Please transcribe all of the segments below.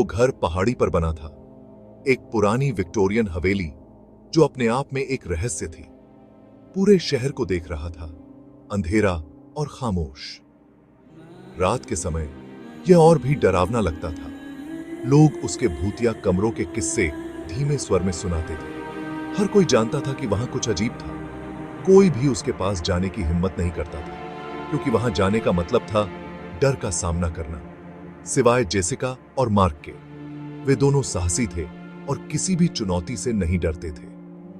वो घर पहाड़ी पर बना था, एक पुरानी विक्टोरियन हवेली जो अपने आप में एक रहस्य थी। पूरे शहर को देख रहा था, अंधेरा और खामोश। रात के समय यह और भी डरावना लगता था। लोग उसके भूतिया कमरों के किस्से धीमे स्वर में सुनाते थे। हर कोई जानता था कि वहां कुछ अजीब था। कोई भी उसके पास जाने की हिम्मत नहीं करता था, क्योंकि वहां जाने का मतलब था डर का सामना करना। सिवाय जेसिका और मार्क के, वे दोनों साहसी थे और किसी भी चुनौती से नहीं डरते थे।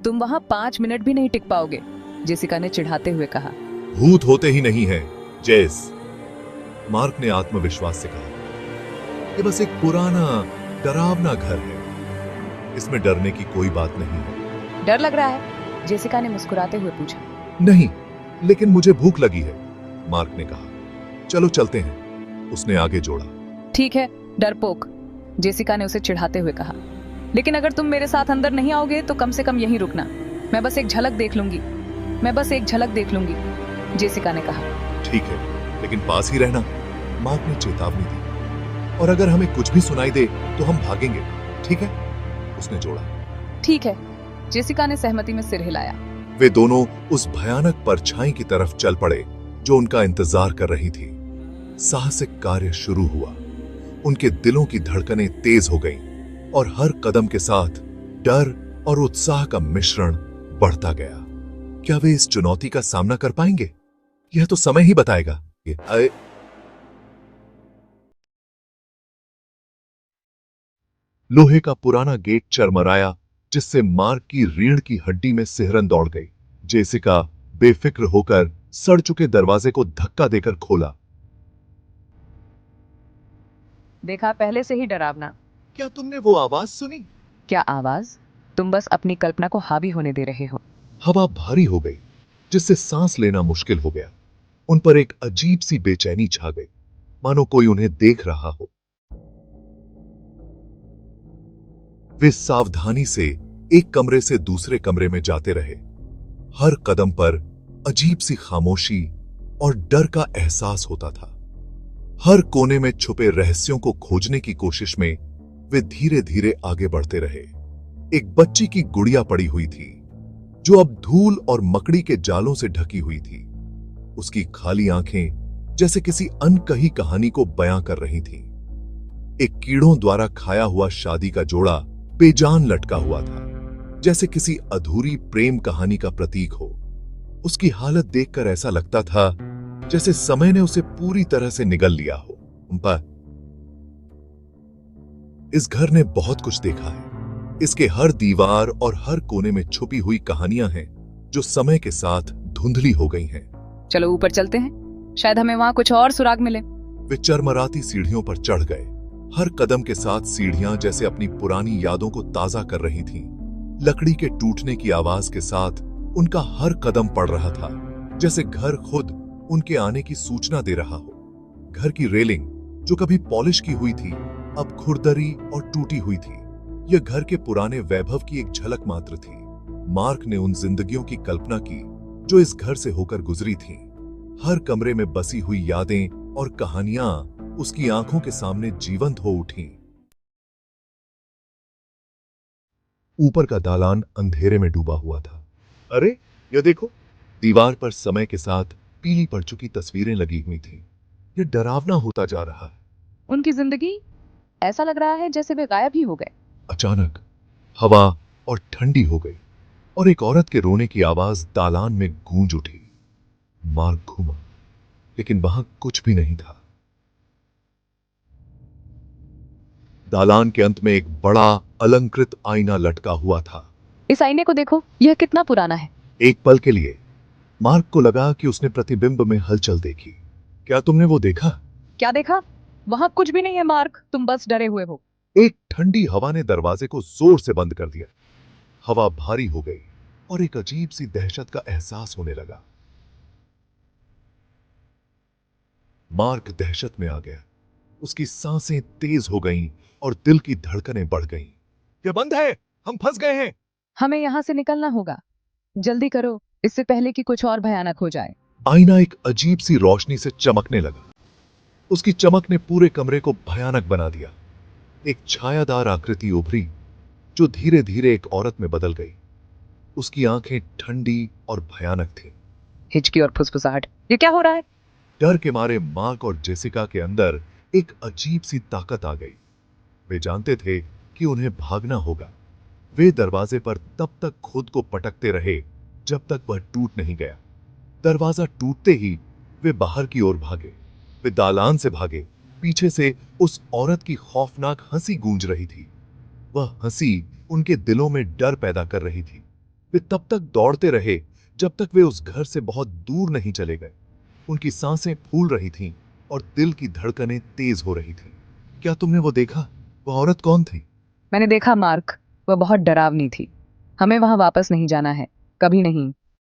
तुम वहां 5 मिनट भी नहीं टिक पाओगे, जेसिका ने चिढ़ाते हुए कहा। भूत होते ही नहीं है, जेस, मार्क ने आत्मविश्वास से कहा। ये बस एक पुराना डरावना घर है, इसमें डरने की कोई बात नहीं है। डर लग रहा है? जेसिका ने मुस्कुराते हुए पूछा। नहीं, लेकिन मुझे भूख लगी है, मार्क ने कहा। चलो चलते हैं, उसने आगे जोड़ा। ठीक है, डरपोक, जेसिका ने उसे चिढ़ाते हुए कहा। लेकिन अगर तुम मेरे साथ अंदर नहीं आओगे तो कम से कम यहीं रुकना। मैं बस एक झलक देख लूंगी, जेसिका ने कहा। ठीक है, लेकिन पास ही रहना, मार्क ने चेतावनी दी। और अगर हमें कुछ भी सुनाई दे तो हम भागेंगे, ठीक है? उसने जोड़ा। ठीक है, जेसिका ने सहमति में सिर हिलाया। वे दोनों उस भयानक परछाई की तरफ चल पड़े जो उनका इंतजार कर रही थी। साहसिक कार्य शुरू हुआ। उनके दिलों की धड़कनें तेज हो गईं और हर कदम के साथ डर और उत्साह का मिश्रण बढ़ता गया। क्या वे इस चुनौती का सामना कर पाएंगे? यह तो समय ही बताएगा। लोहे का पुराना गेट चरमराया, जिससे मार्क की रीढ़ की हड्डी में सिहरन दौड़ गई। जेसिका बेफिक्र होकर सड़ चुके दरवाजे को धक्का देकर खोला। देखा, पहले से ही डरावना। क्या तुमने वो आवाज सुनी? क्या आवाज? तुम बस अपनी कल्पना को हावी होने दे रहे हो। हवा भारी हो गई, जिससे सांस लेना मुश्किल हो गया। उन पर एक अजीब सी बेचैनी छा गई, मानो कोई उन्हें देख रहा हो। वे सावधानी से एक कमरे से दूसरे कमरे में जाते रहे। हर कदम पर अजीब सी खामोशी और डर का एहसास होता था। हर कोने में छुपे रहस्यों को खोजने की कोशिश में वे धीरे धीरे आगे बढ़ते रहे। एक बच्ची की गुड़िया पड़ी हुई थी, जो अब धूल और मकड़ी के जालों से ढकी हुई थी। उसकी खाली आंखें जैसे किसी अनकही कहानी को बयां कर रही थीं। एक कीड़ों द्वारा खाया हुआ शादी का जोड़ा बेजान लटका हुआ था, जैसे किसी अधूरी प्रेम कहानी का प्रतीक हो। उसकी हालत देखकर ऐसा लगता था जैसे समय ने उसे पूरी तरह से निगल लिया हो। पर इस घर ने बहुत कुछ देखा है। इसके हर दीवार और हर कोने में छुपी हुई कहानियां हैं, जो समय के साथ धुंधली हो गई हैं। चलो ऊपर चलते हैं, शायद हमें वहां कुछ और सुराग मिले। वे चरमराती सीढ़ियों पर चढ़ गए। हर कदम के साथ सीढ़ियां जैसे अपनी पुरानी यादों को ताजा कर रही थीं। लकड़ी के टूटने की आवाज के साथ उनका हर कदम पड़ रहा था, जैसे घर खुद उनके आने की सूचना दे रहा हो। घर की रेलिंग, जो कभी पॉलिश की हुई थी, अब खुरदरी और टूटी हुई थी। यह घर के पुराने वैभव की एक झलक मात्र थी। मार्क ने उन जिंदगियों की कल्पना की जो इस घर से होकर गुजरी थीं। हर कमरे में बसी हुई यादें और कहानियां उसकी आंखों के सामने जीवंत हो उठीं। ऊपर का दालान अंधेरे में डूबा हुआ था। अरे, यह देखो, दीवार पर समय के साथ पीली पड़ चुकी तस्वीरें लगी हुई थीं। यह डरावना होता जा रहा है। उनकी जिंदगी, ऐसा लग रहा है जैसे वे गायब ही हो गए। अचानक हवा और ठंडी हो गई और एक औरत के रोने की आवाज दालान में गूंज उठी। मार्क घूमा, लेकिन वहां कुछ भी नहीं था। दालान के अंत में एक बड़ा अलंकृत आईना लटका हुआ था। इस आईने को देखो, यह कितना पुराना है। एक पल के लिए मार्क को लगा कि उसने प्रतिबिंब में हलचल देखी। क्या तुमने वो देखा? क्या देखा? वहां कुछ भी नहीं है मार्क, तुम बस डरे हुए हो। एक ठंडी हवा ने दरवाजे को जोर से बंद कर दिया। हवा भारी हो गई और एक अजीब सी दहशत का एहसास होने लगा। मार्क दहशत में आ गया। उसकी सांसें तेज हो गईं और दिल की धड़कनें बढ़ गईं। ये बंद है, हम फंस गए हैं। हमें यहाँ से निकलना होगा, जल्दी करो, इससे पहले कि कुछ और भयानक हो जाए। आईना एक अजीब सी रोशनी से चमकने लगा। उसकी चमक ने पूरे कमरे को भयानक बना दिया। एक छायादार आकृति उभरी जो धीरे धीरे एक औरत में बदल गई। उसकी आंखें ठंडी और भयानक थीं। हिचकी और फुसफुसाहट। ये क्या हो रहा है? डर के मारे मार्क और जेसिका के अंदर एक अजीब सी ताकत आ गई। वे जानते थे कि उन्हें भागना होगा। वे दरवाजे पर तब तक खुद को पटकते रहे जब तक वह टूट नहीं गया। दरवाजा टूटते ही वे बाहर की ओर भागे। वे दालान से भागे। पीछे से उस औरत की खौफनाक हंसी गूंज रही थी। वह हंसी उनके दिलों में डर पैदा कर रही थी। वे तब तक दौड़ते रहे जब तक वे उस घर से बहुत दूर नहीं चले गए। उनकी सांसें फूल रही थीं और दिल की धड़कनें तेज हो रही थीं। क्या तुमने वो देखा? वो औरत कौन थी? मैंने देखा मार्क, वह बहुत डरावनी थी। हमें वहां वापस नहीं जाना है, कभी नहीं।